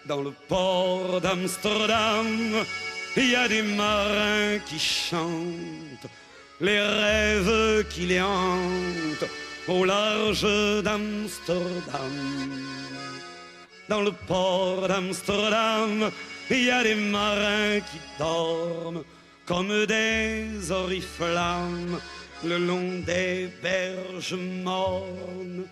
Dans le port d'Amsterdam, il y a des marins qui chantent les rêves qui les hantent au large d'Amsterdam. Dans le port d'Amsterdam, il y a des marins qui dorment comme des oriflammes le long des berges mornes.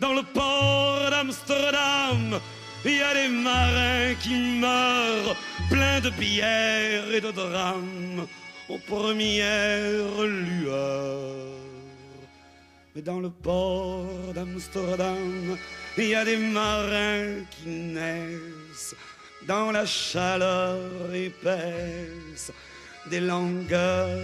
Dans le port d'Amsterdam, il y a des marins qui meurent pleins de bière et de drames aux premières lueurs. Mais dans le port d'Amsterdam, il y a des marins qui naissent dans la chaleur épaisse des longueurs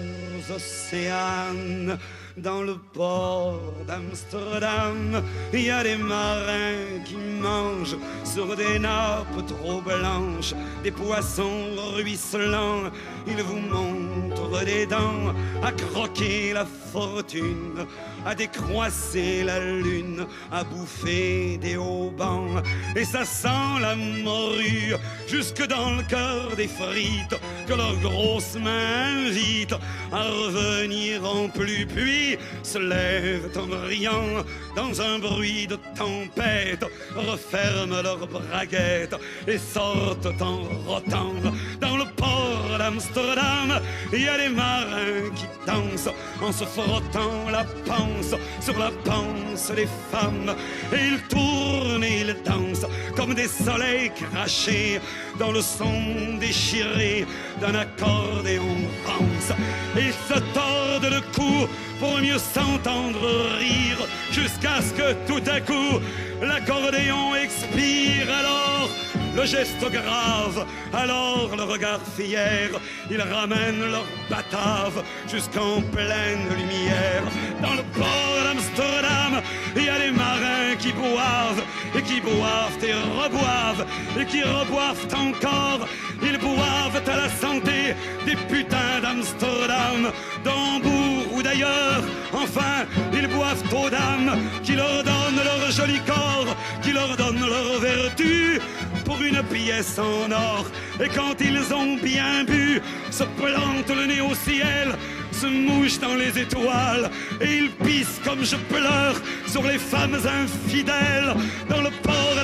océanes. Dans le port d'Amsterdam, il y a des marins qui mangent sur des nappes trop blanches des poissons ruisselants. Ils vous montrent des dents à croquer la fortune, à décroisser la lune, à bouffer des haubans. Et ça sent la morue jusque dans le cœur des frites que leurs grosses mains invitent à revenir en plus. Puis se lèvent en riant dans un bruit de tempête, referment leurs braguettes et sortent en rotant. Dans le port d'Amsterdam, il y a des marins qui dansent en se frottant la panse sur la panse des femmes. Et ils tournent et ils dansent comme des soleils crachés dans le son déchiré d'un accordéon rance. Ils se tordent le cou pour mieux s'entendre rire, jusqu'à ce que tout à coup l'accordéon expire. Alors le geste grave, alors le regard fier, ils ramènent leur batave jusqu'en pleine lumière. Dans le port d'Amsterdam, il y a des marins qui boivent et qui boivent et reboivent et qui reboivent encore. Ils boivent à la santé des putains d'Amsterdam, d'Hambourg ou d'ailleurs. Enfin, ils boivent aux dames qui leur donnent leur joli corps, qui leur donnent leur vertu pour une pièce en or. Et quand ils ont bien bu, se plantent le nez au ciel, se mouchent dans les étoiles, et ils pissent comme je pleure sur les femmes infidèles. Dans le port